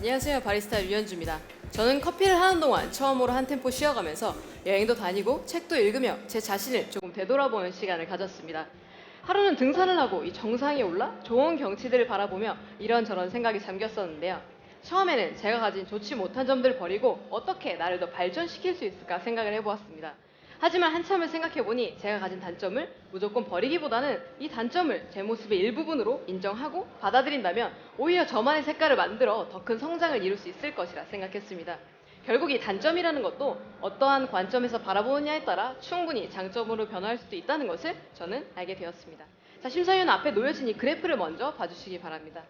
안녕하세요. 바리스타 류현주입니다. 저는 커피를 하는 동안 처음으로 한 템포 쉬어가면서 여행도 다니고 책도 읽으며 제 자신을 조금 되돌아보는 시간을 가졌습니다. 하루는 등산을 하고 이 정상에 올라 좋은 경치들을 바라보며 이런저런 생각이 잠겼었는데요. 처음에는 제가 가진 좋지 못한 점들을 버리고 어떻게 나를 더 발전시킬 수 있을까 생각을 해보았습니다. 하지만 한참을 생각해보니 제가 가진 단점을 무조건 버리기보다는 이 단점을 제 모습의 일부분으로 인정하고 받아들인다면 오히려 저만의 색깔을 만들어 더 큰 성장을 이룰 수 있을 것이라 생각했습니다. 결국 이 단점이라는 것도 어떠한 관점에서 바라보느냐에 따라 충분히 장점으로 변화할 수도 있다는 것을 저는 알게 되었습니다. 자, 심사위원 앞에 놓여진 이 그래프를 먼저 봐주시기 바랍니다.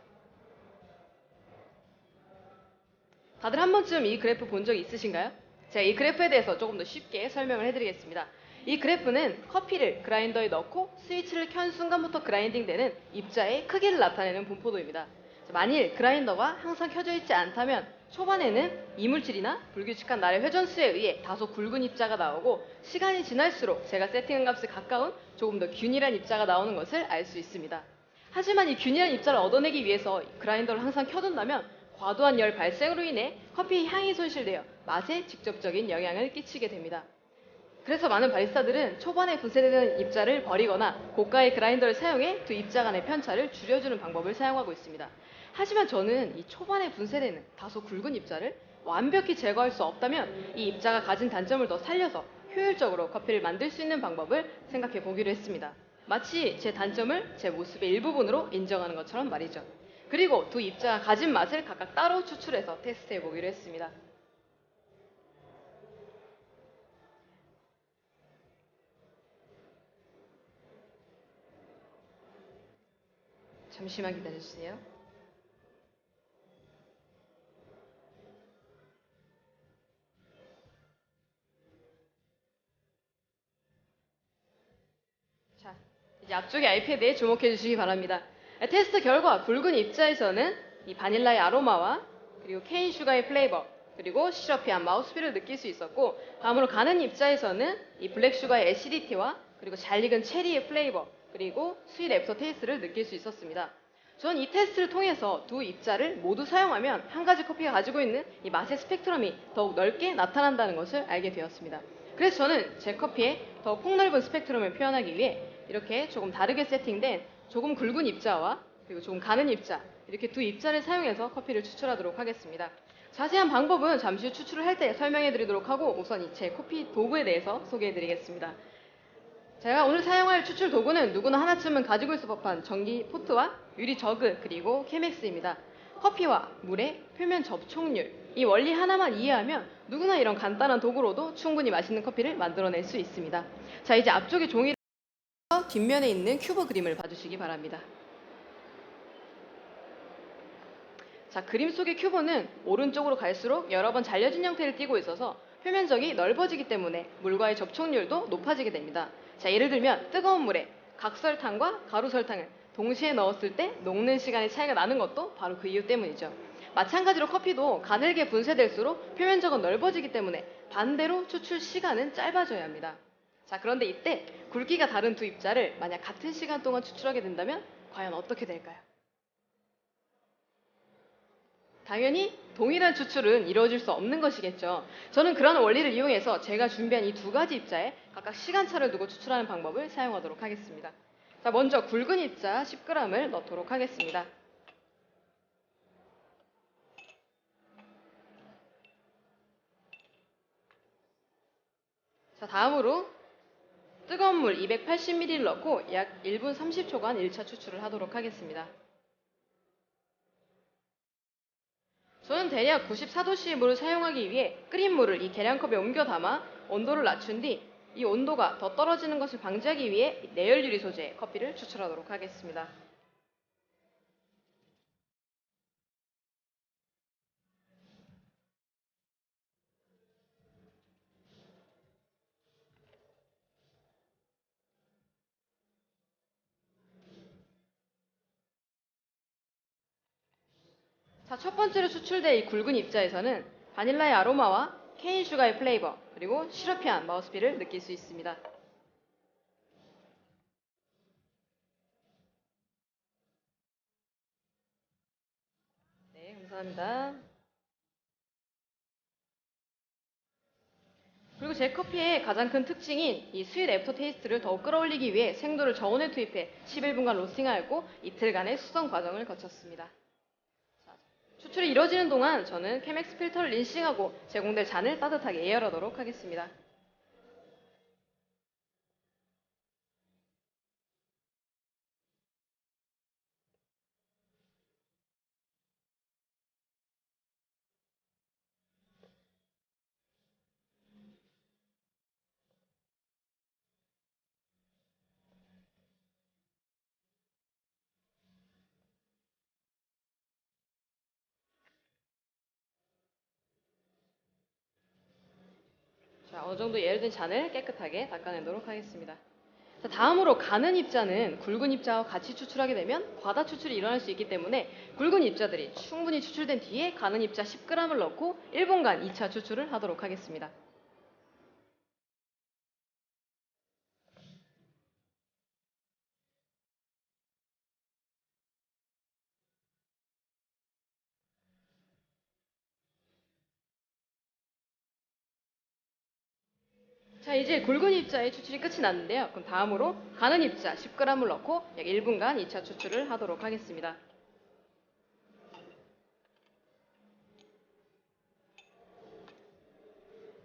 다들 한 번쯤 이 그래프 본 적 있으신가요? 제가 이 그래프에 대해서 조금 더 쉽게 설명을 해드리겠습니다. 이 그래프는 커피를 그라인더에 넣고 스위치를 켠 순간부터 그라인딩되는 입자의 크기를 나타내는 분포도입니다. 만일 그라인더가 항상 켜져 있지 않다면 초반에는 이물질이나 불규칙한 날의 회전수에 의해 다소 굵은 입자가 나오고 시간이 지날수록 제가 세팅한 값에 가까운 조금 더 균일한 입자가 나오는 것을 알 수 있습니다. 하지만 이 균일한 입자를 얻어내기 위해서 그라인더를 항상 켜둔다면 과도한 열 발생으로 인해 커피의 향이 손실되어 맛에 직접적인 영향을 끼치게 됩니다. 그래서 많은 바리스타들은 초반에 분쇄되는 입자를 버리거나 고가의 그라인더를 사용해 두 입자 간의 편차를 줄여주는 방법을 사용하고 있습니다. 하지만 저는 이 초반에 분쇄되는 다소 굵은 입자를 완벽히 제거할 수 없다면 이 입자가 가진 단점을 더 살려서 효율적으로 커피를 만들 수 있는 방법을 생각해 보기로 했습니다. 마치 제 단점을 제 모습의 일부분으로 인정하는 것처럼 말이죠. 그리고 두 입자가 가진 맛을 각각 따로 추출해서 테스트해 보기로 했습니다. 잠시만 기다려주세요. 자, 이제 앞쪽의 IP에 주목해 주시기 바랍니다. 테스트 결과 굵은 입자에서는 이 바닐라의 아로마와 그리고 케인 슈가의 플레이버 그리고 시러피한 마우스필을 느낄 수 있었고, 다음으로 가는 입자에서는 이 블랙 슈가의 애시디티와 그리고 잘 익은 체리의 플레이버 그리고 스윗 애프터 테이스트를 느낄 수 있었습니다. 저는 이 테스트를 통해서 두 입자를 모두 사용하면 한 가지 커피가 가지고 있는 이 맛의 스펙트럼이 더욱 넓게 나타난다는 것을 알게 되었습니다. 그래서 저는 제 커피에 더 폭넓은 스펙트럼을 표현하기 위해 이렇게 조금 다르게 세팅된 조금 굵은 입자와 그리고 조금 가는 입자, 이렇게 두 입자를 사용해서 커피를 추출하도록 하겠습니다. 자세한 방법은 잠시 후 추출을 할 때 설명해 드리도록 하고, 우선 이 제 커피 도구에 대해서 소개해 드리겠습니다. 제가 오늘 사용할 추출 도구는 누구나 하나쯤은 가지고 있을 법한 전기 포트와 유리 저그 그리고 케맥스입니다. 커피와 물의 표면 접촉률, 이 원리 하나만 이해하면 누구나 이런 간단한 도구로도 충분히 맛있는 커피를 만들어낼 수 있습니다. 자, 이제 앞쪽에 종이를 뒷면에 있는 큐브 그림을 봐주시기 바랍니다. 자, 그림 속의 큐브는 오른쪽으로 갈수록 여러 번 잘려진 형태를 띠고 있어서 표면적이 넓어지기 때문에 물과의 접촉률도 높아지게 됩니다. 자, 예를 들면 뜨거운 물에 각설탕과 가루설탕을 동시에 넣었을 때 녹는 시간의 차이가 나는 것도 바로 그 이유 때문이죠. 마찬가지로 커피도 가늘게 분쇄될수록 표면적은 넓어지기 때문에 반대로 추출 시간은 짧아져야 합니다. 자, 그런데 이때 굵기가 다른 두 입자를 만약 같은 시간 동안 추출하게 된다면 과연 어떻게 될까요? 당연히 동일한 추출은 이루어질 수 없는 것이겠죠. 저는 그런 원리를 이용해서 제가 준비한 이 두 가지 입자에 각각 시간차를 두고 추출하는 방법을 사용하도록 하겠습니다. 자, 먼저 굵은 입자 10g을 넣도록 하겠습니다. 자, 다음으로 뜨거운 물 280ml를 넣고 약 1분 30초간 1차 추출을 하도록 하겠습니다. 저는 대략 94도씨의 물을 사용하기 위해 끓인 물을 이 계량컵에 옮겨 담아 온도를 낮춘 뒤 이 온도가 더 떨어지는 것을 방지하기 위해 내열 유리 소재의 커피를 추출하도록 하겠습니다. 자, 첫 번째로 추출된 이 굵은 입자에서는 바닐라의 아로마와 케인 슈가의 플레이버 그리고 시러피한 마우스필을 느낄 수 있습니다. 네, 감사합니다. 그리고 제 커피의 가장 큰 특징인 이 스윗 애프터 테이스트를 더욱 끌어올리기 위해 생도를 저온에 투입해 11분간 로스팅하였고 이틀간의 수성 과정을 거쳤습니다. 자, 추출이 이뤄지는 동안 저는 케맥스 필터를 린싱하고 제공될 잔을 따뜻하게 예열하도록 하겠습니다. 자, 어느 정도 예열된 잔을 깨끗하게 닦아내도록 하겠습니다. 자, 다음으로 가는 입자는 굵은 입자와 같이 추출하게 되면 과다 추출이 일어날 수 있기 때문에 굵은 입자들이 충분히 추출된 뒤에 가는 입자 10g을 넣고 1분간 2차 추출을 하도록 하겠습니다. 자, 이제 굵은 입자의 추출이 끝이 났는데요. 그럼 다음으로 가는 입자 10g을 넣고 약 1분간 2차 추출을 하도록 하겠습니다.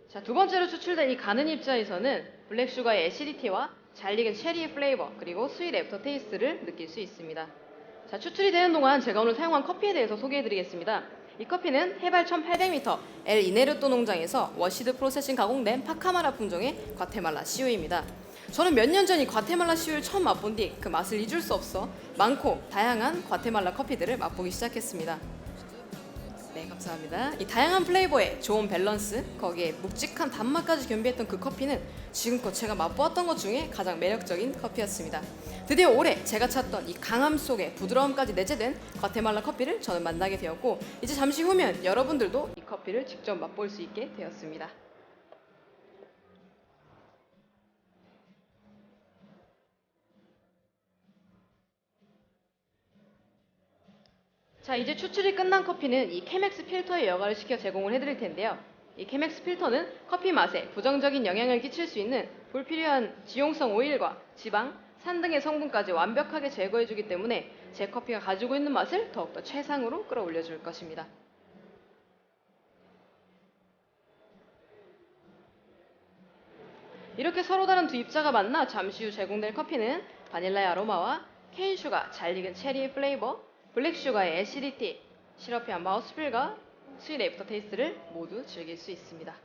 자, 두 번째로 추출된 이 가는 입자에서는 블랙슈가의 애시디티와 잘 익은 체리의 플레이버 그리고 스윗 애프터 테이스트를 느낄 수 있습니다. 자, 추출이 되는 동안 제가 오늘 사용한 커피에 대해서 소개해드리겠습니다. 이 커피는 해발 1800m 엘 이네르토 농장에서 워시드 프로세싱 가공된 파카마라 품종의 과테말라 CU입니다. 저는 몇 년 전 이 과테말라 CU를 처음 맛본 뒤 그 맛을 잊을 수 없어 많고 다양한 과테말라 커피들을 맛보기 시작했습니다. 네, 감사합니다. 이 다양한 플레이버의 좋은 밸런스, 거기에 묵직한 단맛까지 겸비했던 그 커피는 지금껏 제가 맛보았던 것 중에 가장 매력적인 커피였습니다. 드디어 올해 제가 찾던 이 강함 속에 부드러움까지 내재된 과테말라 커피를 저는 만나게 되었고, 이제 잠시 후면 여러분들도 이 커피를 직접 맛볼 수 있게 되었습니다. 자, 이제 추출이 끝난 커피는 이 케맥스 필터에 여과를 시켜 제공을 해드릴 텐데요. 이 케맥스 필터는 커피 맛에 부정적인 영향을 끼칠 수 있는 불필요한 지용성 오일과 지방, 산 등의 성분까지 완벽하게 제거해주기 때문에 제 커피가 가지고 있는 맛을 더욱더 최상으로 끌어올려줄 것입니다. 이렇게 서로 다른 두 입자가 만나 잠시 후 제공될 커피는 바닐라의 아로마와 케인슈가 잘 익은 체리의 플레이버, 블랙슈가의 애시디티, 시러피한 마우스필과 스윗 애프터 테이스트를 모두 즐길 수 있습니다.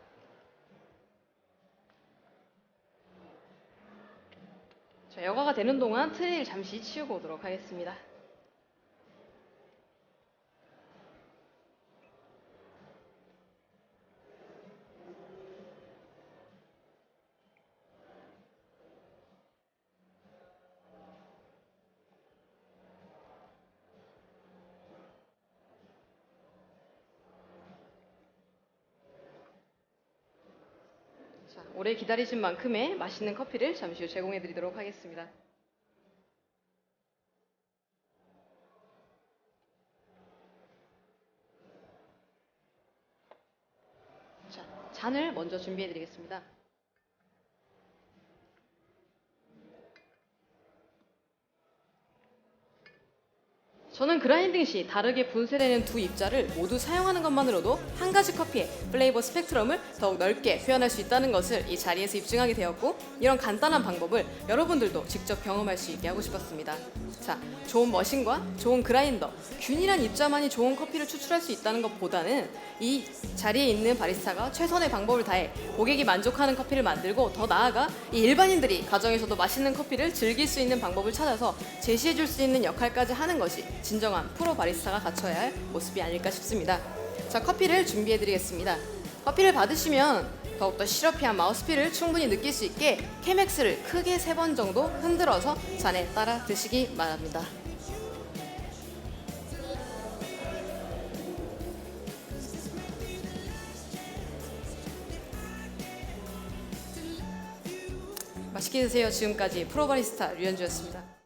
자, 여과가 되는 동안 트레이를 잠시 치우고 오도록 하겠습니다. 자, 오래 기다리신 만큼의 맛있는 커피를 잠시 후 제공해 드리도록 하겠습니다. 자, 잔을 먼저 준비해 드리겠습니다. 저는 그라인딩 시 다르게 분쇄되는 두 입자를 모두 사용하는 것만으로도 한 가지 커피의 플레이버 스펙트럼을 더욱 넓게 표현할 수 있다는 것을 이 자리에서 입증하게 되었고, 이런 간단한 방법을 여러분들도 직접 경험할 수 있게 하고 싶었습니다. 자, 좋은 머신과 좋은 그라인더, 균일한 입자만이 좋은 커피를 추출할 수 있다는 것보다는 이 자리에 있는 바리스타가 최선의 방법을 다해 고객이 만족하는 커피를 만들고, 더 나아가 이 일반인들이 가정에서도 맛있는 커피를 즐길 수 있는 방법을 찾아서 제시해 줄 수 있는 역할까지 하는 것이 진정한 프로 바리스타가 갖춰야 할 모습이 아닐까 싶습니다. 자, 커피를 준비해 드리겠습니다. 커피를 받으시면 더욱더 시러피한 마우스필을 충분히 느낄 수 있게 케맥스를 크게 3번 정도 흔들어서 잔에 따라 드시기 바랍니다. 맛있게 드세요. 지금까지 프로 바리스타 류현주였습니다.